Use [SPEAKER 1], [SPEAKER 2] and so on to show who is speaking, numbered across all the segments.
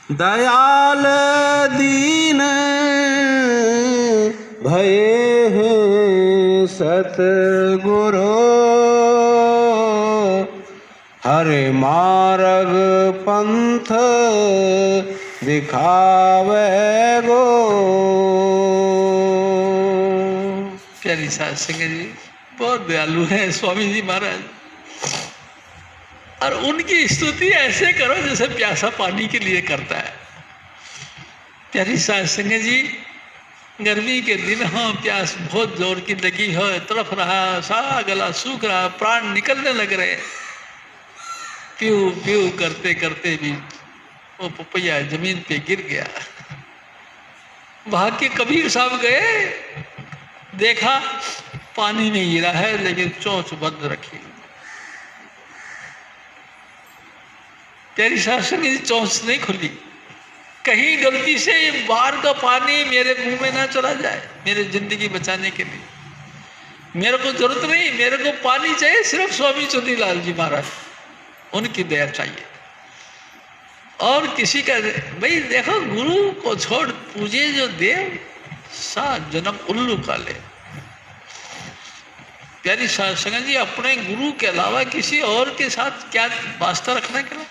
[SPEAKER 1] दयाल दीन भये हैं सतगुरु, हरे मार्ग पंथ दिखावे गो।
[SPEAKER 2] प्यारी साध संगत जी, बहुत दयालु हैं स्वामी जी महाराज। और उनकी स्तुति ऐसे करो जैसे प्यासा पानी के लिए करता है। प्यारी साध संगत जी, गर्मी के दिन हो, प्यास बहुत जोर की लगी हो, तड़फ रहा, सारा गला सूख रहा, प्राण निकलने लग रहे, प्यू प्यू करते करते भी वो पपैया जमीन पे गिर गया। भाग के कबीर साहब गए, देखा पानी में गिरा है लेकिन चोंच बंद रखी। प्यारी शासन की चोंच नहीं खुली। कहीं गलती से बाहर का पानी मेरे मुंह में ना चला जाए, मेरे जिंदगी बचाने के लिए। मेरे को जरूरत नहीं, मेरे को पानी चाहिए सिर्फ स्वामी चुनीलाल जी महाराज, उनकी दया चाहिए और किसी का। भाई देखो, गुरु को छोड़ पूजे जो देव, 7 जन्म उल्लू का ले। प्यारी साध संगत जी, अपने गुरु के अलावा किसी और के साथ क्या वास्ता रखना के लिए?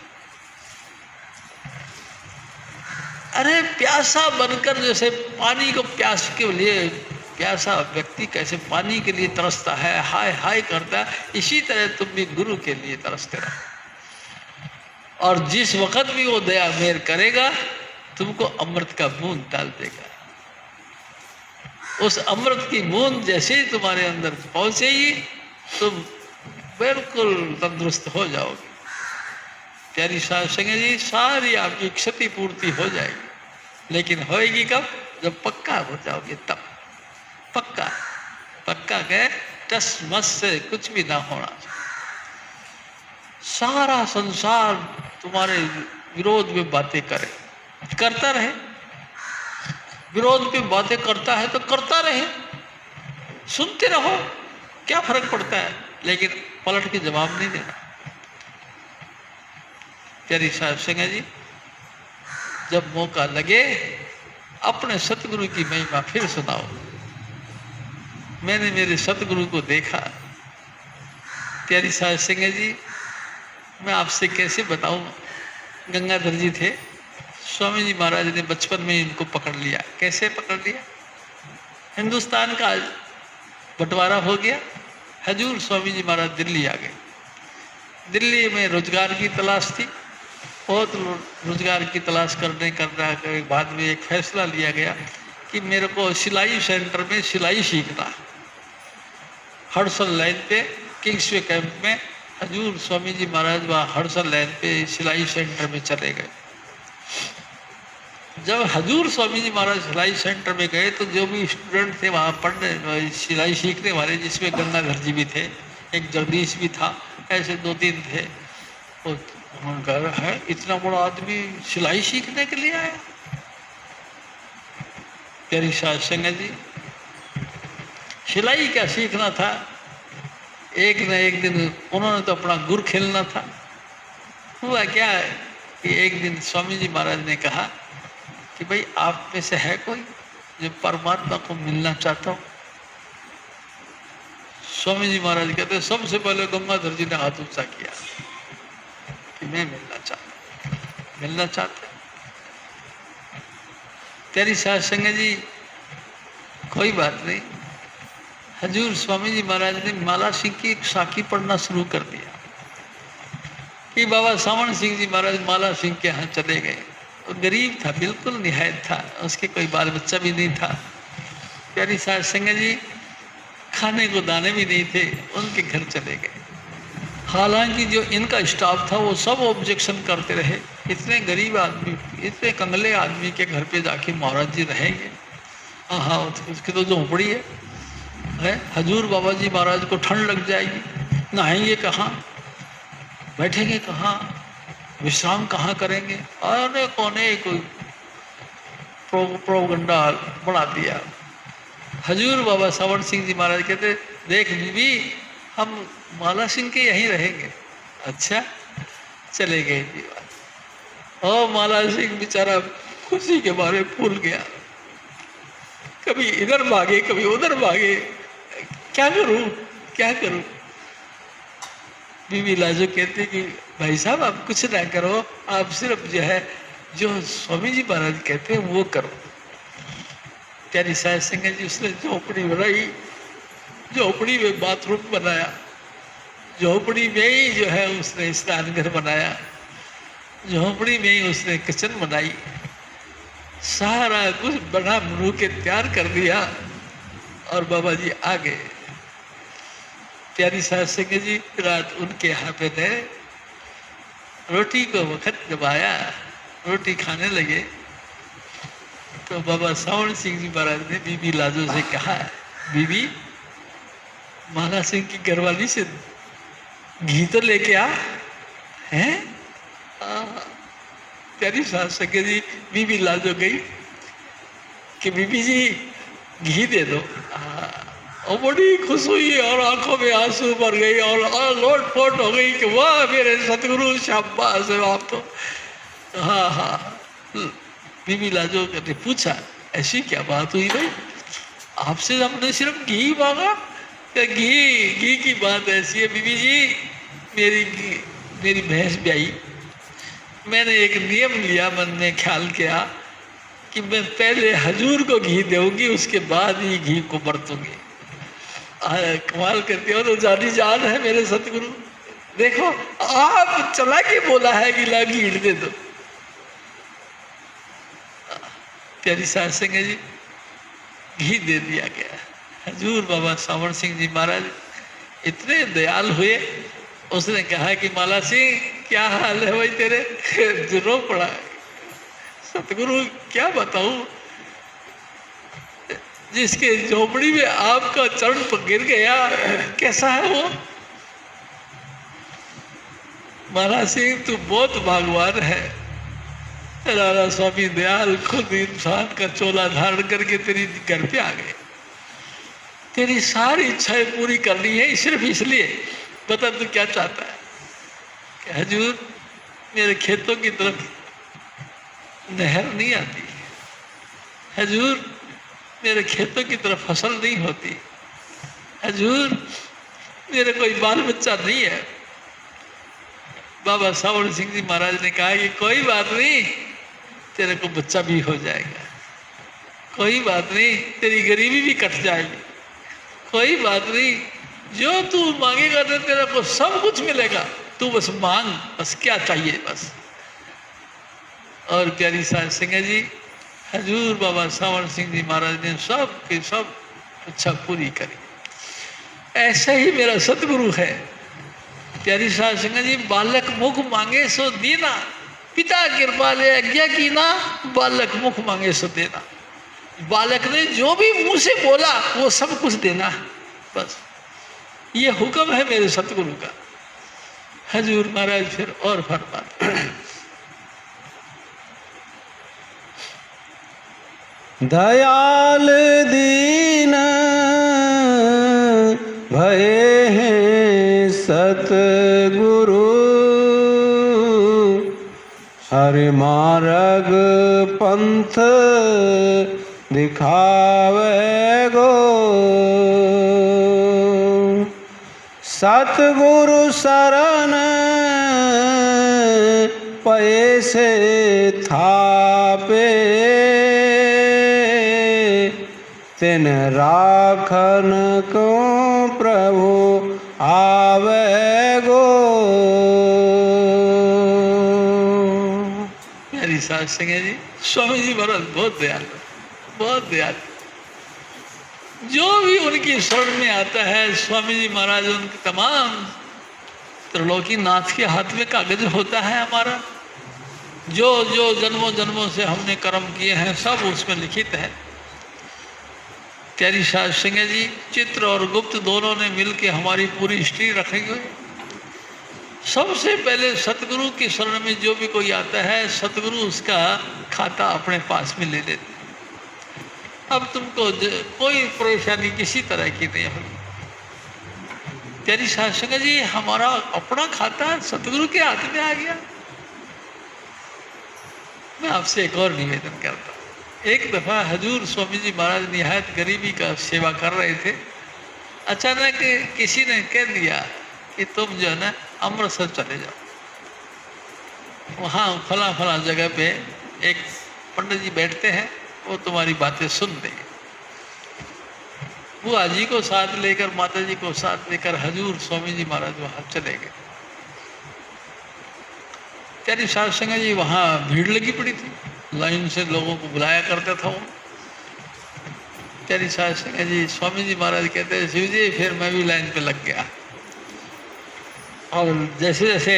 [SPEAKER 2] अरे प्यासा बनकर, जैसे पानी को प्यास के लिए प्यासा व्यक्ति कैसे पानी के लिए तरसता है, हाय हाय करता है, इसी तरह तुम भी गुरु के लिए तरसते रहो। और जिस वक्त भी वो दया मेहर करेगा, तुमको अमृत का बूंद डाल देगा। उस अमृत की बूंद जैसे ही तुम्हारे अंदर पहुंचेगी, तुम बिल्कुल तंदुरुस्त हो जाओगे। प्यारी साध संगत जी, सारी आपकी क्षति पूर्ति हो जाएगी, लेकिन होएगी कब? जब पक्का हो जाओगे तब। पक्का पक्का कहे, टस मस से कुछ भी ना होना। सारा संसार तुम्हारे विरोध में बातें करे, करता रहे। विरोध में बातें करता है तो करता रहे, सुनते रहो, क्या फर्क पड़ता है, लेकिन पलट के जवाब नहीं देना। प्यारी साहब संगत जी, जब मौका लगे अपने सतगुरु की महिमा फिर सुनाओ। मैंने मेरे सतगुरु को देखा। प्यारी साहब संगत जी, मैं आपसे कैसे बताऊं, गंगाधर जी थे, स्वामी जी महाराज ने बचपन में इनको पकड़ लिया। कैसे पकड़ लिया? हिंदुस्तान का बंटवारा हो गया, हजूर स्वामी जी महाराज दिल्ली आ गए। दिल्ली में रोजगार की तलाश थी, बहुत रोजगार की तलाश करने के बाद में एक फैसला लिया गया कि मेरे को सिलाई सेंटर में सिलाई सीखना। हडसन लाइन पे किंग्सवे कैंप में हजूर स्वामी जी महाराज वहाँ हडसन लाइन पे सिलाई सेंटर में चले गए। जब हजूर स्वामी जी महाराज सिलाई सेंटर में गए तो जो भी स्टूडेंट थे वहाँ पढ़ने सिलाई सीखने वाले, जिसमें गंगाधर जी भी थे, एक जगदीश भी था, ऐसे 2-3 थे। उन्होंने कहा, है इतना बड़ा आदमी सिलाई सीखने के लिए आया? प्यारी साध संगत जी, सिलाई क्या सीखना था, एक न एक दिन उन्होंने तो अपना गुर खेलना था। हुआ क्या कि एक दिन स्वामी जी महाराज ने कहा कि भाई आप में से है कोई जो परमात्मा को मिलना चाहता हो? स्वामी जी महाराज कहते सबसे पहले गंगाधर जी ने हाथ ऊंचा किया कि मैं मिलना चाहता। तेरी साध संगत जी, कोई बात नहीं। हजूर स्वामी जी महाराज ने माला सिंह की एक साखी पढ़ना शुरू कर दिया कि बाबा सावण सिंह जी महाराज माला सिंह के यहाँ चले गए। वो गरीब था, बिल्कुल निहायत था, उसके कोई बाल बच्चा भी नहीं था। प्यारी साध संगत जी, खाने को दाने भी नहीं थे, उनके घर चले गए। हालांकि जो इनका स्टाफ था वो सब ऑब्जेक्शन करते रहे, इतने गरीब आदमी, इतने कंगले आदमी के घर पे जाके महाराज जी रहेंगे? हाँ, उसकी तो झोंपड़ी है। हजूर बाबा जी महाराज को ठंड लग जाएगी, नहाएंगे कहाँ, बैठेंगे कहाँ, विश्राम कहाँ करेंगे? अरे कोने कोई प्रोपगंडा बढ़ा दिया। हजूर बाबा सावण सिंह जी महाराज कहते, देख बीबी, हम माला सिंह के यहीं रहेंगे। अच्छा, चले गए जी। और माला सिंह बेचारा खुशी के मारे फूल गया, कभी इधर भागे कभी उधर भागे, क्या करूं क्या करूं। बीबी लाजो कहते कि भाई साहब आप कुछ ना करो, आप सिर्फ जो है जो स्वामी जी महाराज कहते हैं वो करो। प्यारी साहब सिंह जी उसने झोपड़ी बनाई, झोपड़ी में बाथरूम बनाया, झोपड़ी में ही जो है उसने स्नान घर बनाया, झोपड़ी में ही उसने किचन बनाई, सारा कुछ बना बनू के तैयार कर दिया और बाबा जी आ गए। प्यारी साहब सिंह जी रात उनके यहाँ पे थे। रोटी को वक्त जब आया, रोटी खाने लगे तो बाबा सावण सिंह जी महाराज ने बीबी लाजो से कहा, बीबी माला सिंह की घरवाली से घी तो लेके आ हैं। प्यारी साहब सिंह जी बीबी लाजो गई कि बीबी जी घी दे दो। और बड़ी खुश हुई और आंखों में आंसू भर गई और लोट पोट हो गई कि वाह मेरे सतगुरु शाबाश है आप तो। हाँ हाँ, बीबी लाजो ने पूछा ऐसी क्या बात हुई भाई, आपसे हमने सिर्फ घी मांगा। घी की बात ऐसी है बीबी जी, मेरी भैंस ब्याई, मैंने एक नियम लिया, मन में ख्याल किया कि मैं पहले हजूर को घी दूंगी, उसके बाद ही घी को बरतूंगी। कमाल करते हो तो जानी जान है मेरे सतगुरु। देखो आप चला के बोला है कि ला घी दे दो। प्यारी साहब सिंह जी घी दे दिया गया। हजूर बाबा सावण सिंह जी महाराज इतने दयाल हुए, उसने कहा कि माला सिंह क्या हाल है भाई तेरे, रो पड़ा। सतगुरु क्या बताऊं, जिसके झोपड़ी में आपका चरण पर गिर गया कैसा है वो। माला सिंह तू बहुत भगवान है। राणा स्वामी दयाल खुद इंसान का चोला धारण करके तेरी घर पे आ गए। तेरी सारी इच्छाएं पूरी करनी है, सिर्फ इसलिए बता तू क्या चाहता है। कि हजूर मेरे खेतों की तरफ नहर नहीं आती, हजूर मेरे खेतों की तरफ फसल नहीं होती, हजूर मेरे कोई बाल बच्चा नहीं है। बाबा सावण सिंह जी महाराज ने कहा कि कोई बात नहीं, तेरे को बच्चा भी हो जाएगा, कोई बात नहीं, तेरी गरीबी भी कट जाएगी, कोई बात नहीं, जो तू मांगेगा तो तेरे को सब कुछ मिलेगा, तू बस मांग, बस क्या चाहिए बस। और प्यारी साहब सिंह जी हजूर बाबा सावण सिंह जी महाराज ने सब की सब इच्छा पूरी करी। ऐसे ही मेरा सतगुरु है। प्यारी साहब सिंह जी बालक मुख मांगे सो देना, पिता कृपा ले आज्ञा की ना, बालक मुख मांगे सो देना। बालक ने जो भी मुंह से बोला वो सब कुछ देना, बस ये हुक्म है मेरे सतगुरु का। हजूर महाराज फिर और फरमाते,
[SPEAKER 1] दयाल दीन भये हैं सतगुरु, हरि मार्ग पंथ दिखावे गो। सतगुरु शरण पये से थापे, तिन राखन को प्रभु आवे गो।
[SPEAKER 2] प्यारी साहब सिंह जी स्वामी जी महाराज बहुत दयालु, बहुत दयालु। जो भी उनकी शरण में आता है स्वामी जी महाराज उनके तमाम त्रिलोकीनाथ के हाथ में कागज होता है हमारा। जो जो जन्मों जन्मों से हमने कर्म किए हैं सब उसमें लिखित है। प्यारी साहब सिंह जी चित्र और गुप्त दोनों ने मिलकर हमारी पूरी हिस्ट्री रखेंगे। सबसे पहले सतगुरु की शरण में जो भी कोई आता है सतगुरु उसका खाता अपने पास में ले लेते। अब तुमको कोई परेशानी किसी तरह की नहीं होगी। प्यारी साहब सिंह जी हमारा अपना खाता सतगुरु के हाथ में आ गया। मैं आपसे एक और निवेदन करता हूँ। एक दफ़ा हजूर स्वामी जी महाराज निहायत गरीबी का सेवा कर रहे थे। अचानक किसी ने कह दिया कि तुम जो है ना अमृतसर चले जाओ, वहाँ फला फला जगह पे एक पंडित जी बैठते हैं, वो तुम्हारी बातें सुन देंगे। बुआ जी को साथ लेकर, माता जी को साथ लेकर हजूर स्वामी जी महाराज वहाँ चले गए। त्यारी साध संगत जी, वहाँ भीड़ लगी पड़ी थी, लाइन से लोगों को बुलाया करता था वो। त्यारी साध संगत जी, स्वामी जी महाराज कहते हैं शिव जी फिर मैं भी लाइन पे लग गया। और जैसे जैसे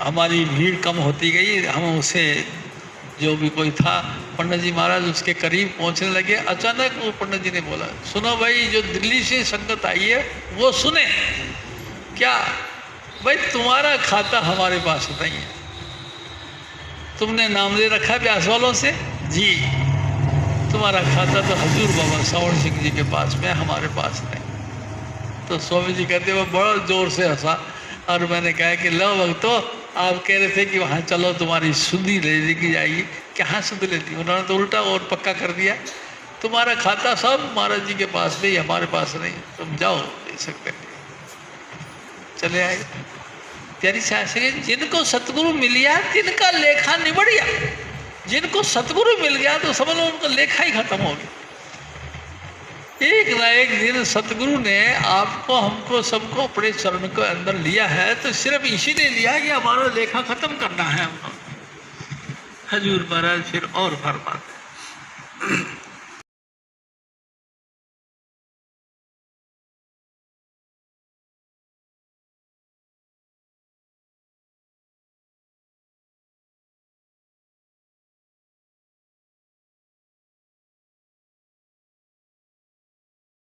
[SPEAKER 2] हमारी भीड़ कम होती गई, हम उसे जो भी कोई था पंडित जी महाराज उसके करीब पहुंचने लगे। अचानक वो पंडित जी ने बोला, सुनो भाई, जो दिल्ली से संगत आई है वो सुने। क्या भाई, तुम्हारा खाता हमारे पास नहीं है। तुमने नाम ले रखा है ब्यास वालों से? जी। तुम्हारा खाता तो हजूर बाबा सावण सिंह जी के पास में, हमारे पास नहीं। तो स्वामी जी कहते वो बड़ा जोर से हंसा और मैंने कहा कि लो भक्तो, आप कह रहे थे कि वहाँ चलो तुम्हारी सुधि ले लेके जाएगी। कहाँ सुधि लेती? उन्होंने तो उल्टा और पक्का कर दिया, तुम्हारा खाता सब महाराज जी के पास में, हमारे पास नहीं, तुम जाओ ले सकते नहीं। चले आए। त्यारी शास्त्री, जिनको सतगुरु मिल गया तिनका लेखा निबड़ गया। जिनको सतगुरु मिल गया तो समझ लो उनका लेखा ही खत्म हो गया। एक ना एक दिन सतगुरु ने आपको, हमको, सबको अपने चरण के अंदर लिया है, तो सिर्फ इसीलिए लिया कि हमारा लेखा खत्म करना है हमको। हजूर महाराज फिर और फरमाते हैं